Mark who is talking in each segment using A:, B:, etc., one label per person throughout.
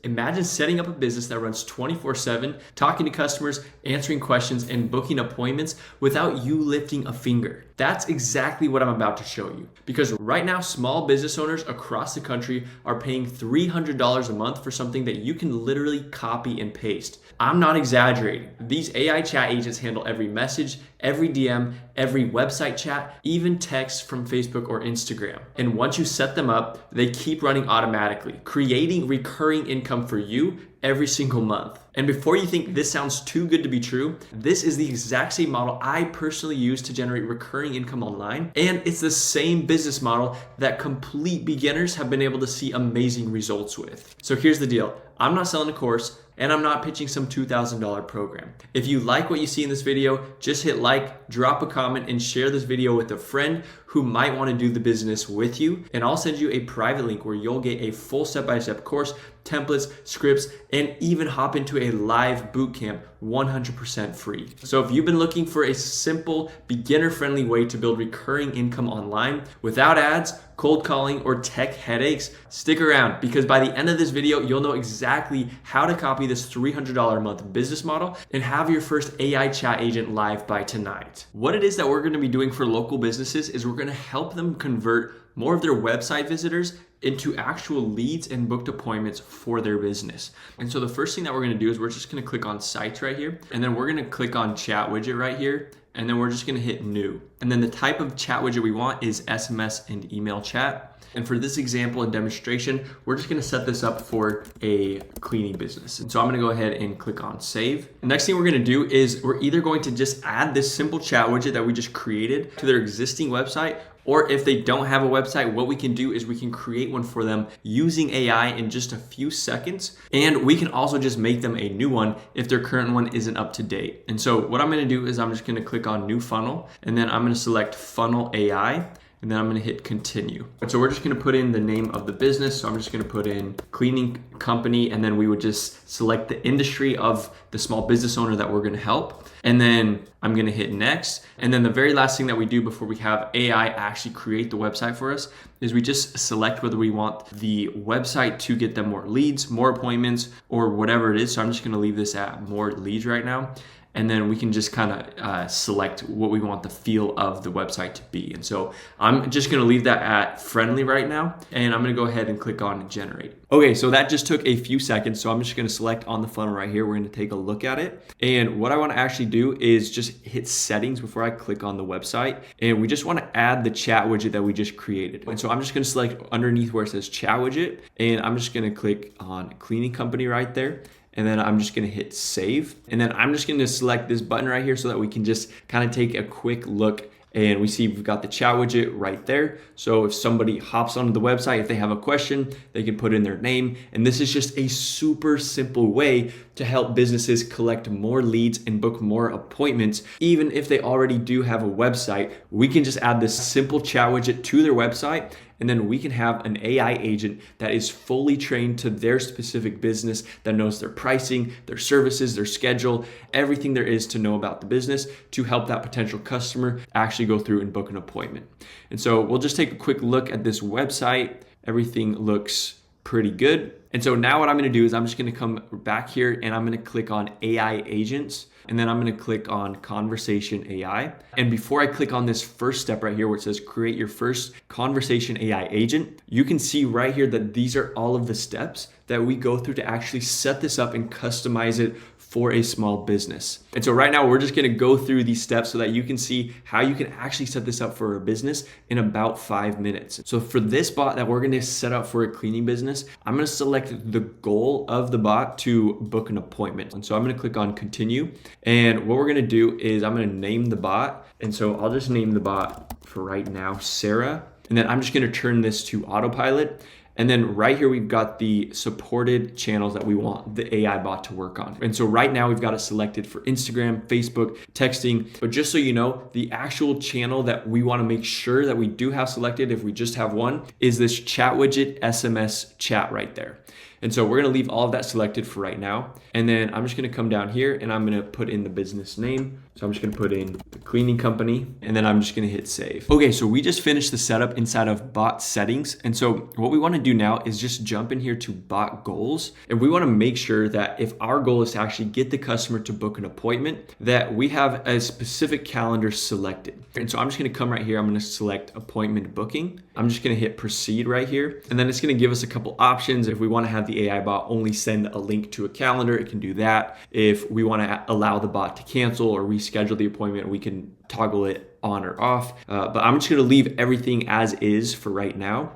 A: Imagine setting up a business that runs 24/7, talking to customers, answering questions, and booking appointments without you lifting a finger. That's exactly what I'm about to show you. Because right now, small business owners across the country are paying $300 a month for something that you can literally copy and paste. I'm not exaggerating. These AI chat agents handle every message, every DM, every website chat, even texts from Facebook or Instagram. And once you set them up, they keep running automatically, creating recurring income for you every single month. And before you think this sounds too good to be true, this is the exact same model I personally use to generate recurring income online. And it's the same business model that complete beginners have been able to see amazing results with. So here's the deal. I'm not selling a course, and I'm not pitching some $2,000 program. If you like what you see in this video, just hit like, drop a comment, and share this video with a friend who might want to do the business with you. And I'll send you a private link where you'll get a full step-by-step course, templates, scripts, and even hop into a live bootcamp 100% free. So if you've been looking for a simple, beginner-friendly way to build recurring income online without ads, cold calling, or tech headaches, stick around, because by the end of this video, you'll know exactly how to copy this $300 a month business model and have your first AI chat agent live by tonight. What it is that we're gonna be doing for local businesses is we're gonna help them convert more of their website visitors into actual leads and booked appointments for their business. And so the first thing that we're gonna do is we're just gonna click on sites right here, and then we're gonna click on chat widget right here, and then we're just gonna hit new. And then the type of chat widget we want is SMS and email chat. And for this example and demonstration, we're just gonna set this up for a cleaning business. And so I'm gonna go ahead and click on save. The next thing we're gonna do is we're either going to just add this simple chat widget that we just created to their existing website, or if they don't have a website, what we can do is we can create one for them using AI in just a few seconds. And we can also just make them a new one if their current one isn't up to date. And so what I'm gonna do is I'm just gonna click on new funnel, and then I'm gonna select funnel AI, and then I'm gonna hit continue. And so we're just gonna put in the name of the business. So I'm just gonna put in cleaning company, and then we would just select the industry of the small business owner that we're gonna help. And then I'm gonna hit next. And then the very last thing that we do before we have AI actually create the website for us is we just select whether we want the website to get them more leads, more appointments, or whatever it is. So I'm just gonna leave this at more leads right now. And then we can just kind of select what we want the feel of the website to be. And so I'm just gonna leave that at friendly right now. And I'm gonna go ahead and click on generate. Okay, so that just took a few seconds. So I'm just gonna select on the funnel right here. We're gonna take a look at it. And what I wanna actually do is just hit settings before I click on the website. And we just wanna add the chat widget that we just created. And so I'm just gonna select underneath where it says chat widget. And I'm just gonna click on cleaning company right there. And then I'm just gonna hit save. And then I'm just gonna select this button right here so that we can just kind of take a quick look, and we see we've got the chat widget right there. So if somebody hops onto the website, if they have a question, they can put in their name. And this is just a super simple way to help businesses collect more leads and book more appointments. Even if they already do have a website, we can just add this simple chat widget to their website, and then we can have an AI agent that is fully trained to their specific business, that knows their pricing, their services, their schedule, everything there is to know about the business to help that potential customer actually go through and book an appointment. And so we'll just take a quick look at this website. Everything looks pretty good. And so now what I'm gonna do is I'm just gonna come back here, and I'm gonna click on AI agents, and then I'm gonna click on conversation AI. And before I click on this first step right here where it says create your first conversation AI agent, you can see right here that these are all of the steps that we go through to actually set this up and customize it for a small business. And so right now we're just gonna go through these steps so that you can see how you can actually set this up for a business in about 5 minutes. So for this bot that we're gonna set up for a cleaning business, I'm gonna select the goal of the bot to book an appointment. And so I'm gonna click on continue. And what we're gonna do is I'm gonna name the bot. And so I'll just name the bot for right now, Sarah. And then I'm just gonna turn this to autopilot. And then right here, we've got the supported channels that we want the AI bot to work on. And so right now we've got it selected for Instagram, Facebook, texting. But just so you know, the actual channel that we want to make sure that we do have selected, if we just have one, is this chat widget SMS chat right there. And so we're gonna leave all of that selected for right now. And then I'm just gonna come down here and I'm gonna put in the business name. So I'm just gonna put in the cleaning company, and then I'm just gonna hit save. Okay, so we just finished the setup inside of bot settings. And so what we wanna do now is just jump in here to bot goals. And we wanna make sure that if our goal is to actually get the customer to book an appointment, that we have a specific calendar selected. And so I'm just gonna come right here, I'm gonna select appointment booking. I'm just gonna hit proceed right here. And then it's gonna give us a couple options. If we wanna have the AI bot only send a link to a calendar, it can do that. If we wanna allow the bot to cancel or reschedule the appointment, we can toggle it on or off. But I'm just gonna leave everything as is for right now.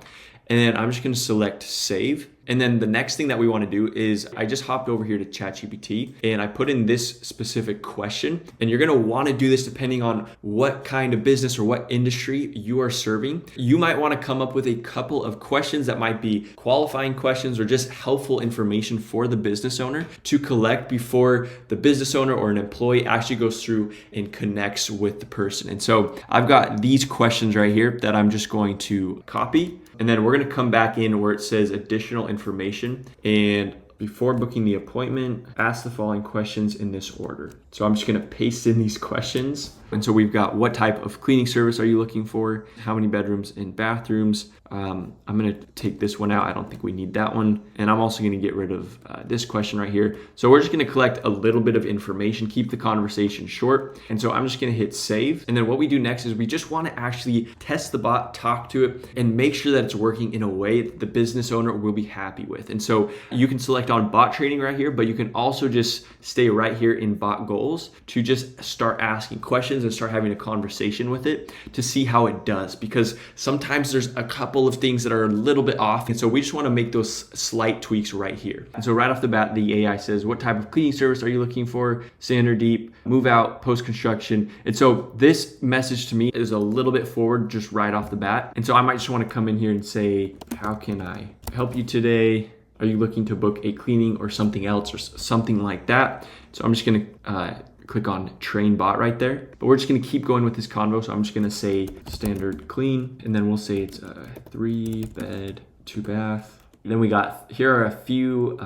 A: And then I'm just gonna select save. And then the next thing that we wanna do is I just hopped over here to ChatGPT and I put in this specific question. And you're gonna wanna do this depending on what kind of business or what industry you are serving. You might wanna come up with a couple of questions that might be qualifying questions or just helpful information for the business owner to collect before the business owner or an employee actually goes through and connects with the person. And so I've got these questions right here that I'm just going to copy. And then we're gonna come back in where it says additional information, and before booking the appointment, ask the following questions in this order. So I'm just gonna paste in these questions. And so we've got, what type of cleaning service are you looking for? How many bedrooms and bathrooms? I'm gonna take this one out. I don't think we need that one. And I'm also gonna get rid of this question right here. So we're just gonna collect a little bit of information, keep the conversation short. And so I'm just gonna hit save. And then what we do next is we just wanna actually test the bot, talk to it, and make sure that it's working in a way that the business owner will be happy with. And so you can select on bot training right here, but you can also just stay right here in bot goals to just start asking questions and start having a conversation with it to see how it does. Because sometimes there's a couple of things that are a little bit off. And so we just want to make those slight tweaks right here. And so right off the bat, the AI says, what type of cleaning service are you looking for? Sand or deep, move out, post-construction. And so this message to me is a little bit forward just right off the bat. And so I might just want to come in here and say, how can I help you today? Are you looking to book a cleaning or something else or something like that? So I'm just gonna click on train bot right there. But we're just gonna keep going with this convo. So I'm just gonna say standard clean, and then we'll say it's a 3-bed, 2-bath. Then we got, here are a few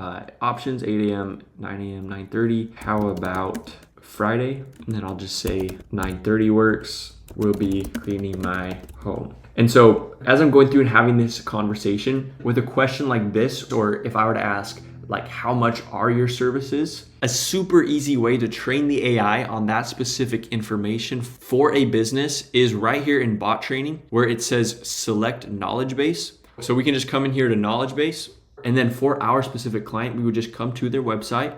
A: options, 8 a.m., 9 a.m., 9:30. How about Friday? And then I'll just say 9:30 works. We'll be cleaning my home. And so as I'm going through and having this conversation with a question like this, or if I were to ask, like, how much are your services? A super easy way to train the AI on that specific information for a business is right here in bot training, where it says select knowledge base. So we can just come in here to knowledge base. And then for our specific client, we would just come to their website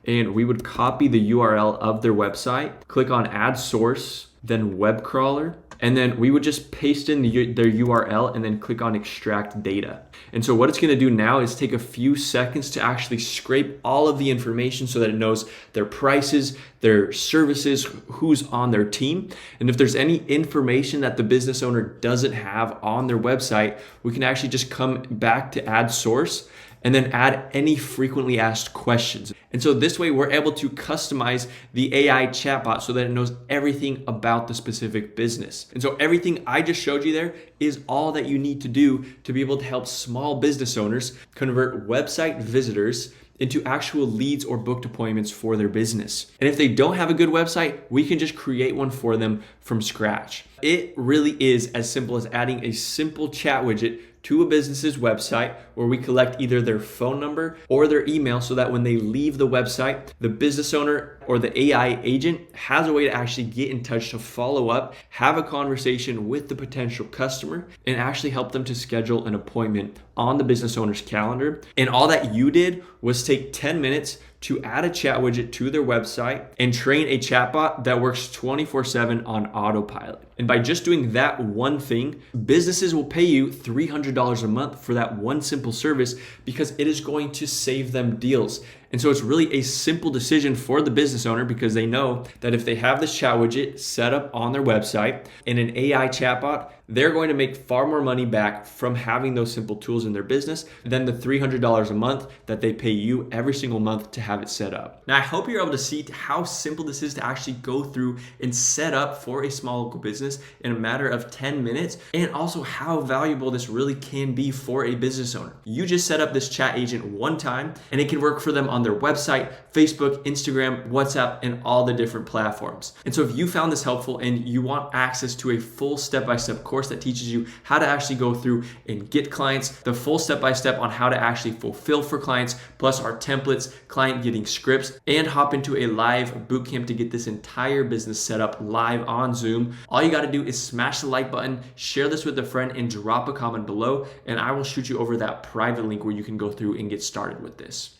A: and we would copy the URL of their website, click on add source, then web crawler. And then we would just paste in their URL and then click on extract data. And so what it's gonna do now is take a few seconds to actually scrape all of the information so that it knows their prices, their services, who's on their team. And if there's any information that the business owner doesn't have on their website, we can actually just come back to add source and then add any frequently asked questions. And so this way we're able to customize the AI chatbot so that it knows everything about the specific business. And so everything I just showed you there is all that you need to do to be able to help small business owners convert website visitors into actual leads or booked appointments for their business. And if they don't have a good website, we can just create one for them from scratch. It really is as simple as adding a simple chat widget to a business's website where we collect either their phone number or their email so that when they leave the website, the business owner or the AI agent has a way to actually get in touch to follow up, have a conversation with the potential customer, and actually help them to schedule an appointment on the business owner's calendar. And all that you did was take 10 minutes to add a chat widget to their website and train a chatbot that works 24/7 on autopilot. And by just doing that one thing, businesses will pay you $300 a month for that one simple service because it is going to save them deals. And so it's really a simple decision for the business owner because they know that if they have this chat widget set up on their website and an AI chatbot, they're going to make far more money back from having those simple tools in their business than the $300 a month that they pay you every single month to have it set up. Now, I hope you're able to see how simple this is to actually go through and set up for a small local business in a matter of 10 minutes, and also how valuable this really can be for a business owner. You just set up this chat agent one time and it can work for them on on their website, Facebook, Instagram, WhatsApp, and all the different platforms. And so if you found this helpful and you want access to a full step-by-step course that teaches you how to actually go through and get clients, the full step-by-step on how to actually fulfill for clients, plus our templates, client getting scripts, and hop into a live bootcamp to get this entire business set up live on Zoom, all you got to do is smash the like button, share this with a friend, and drop a comment below, and I will shoot you over that private link where you can go through and get started with this.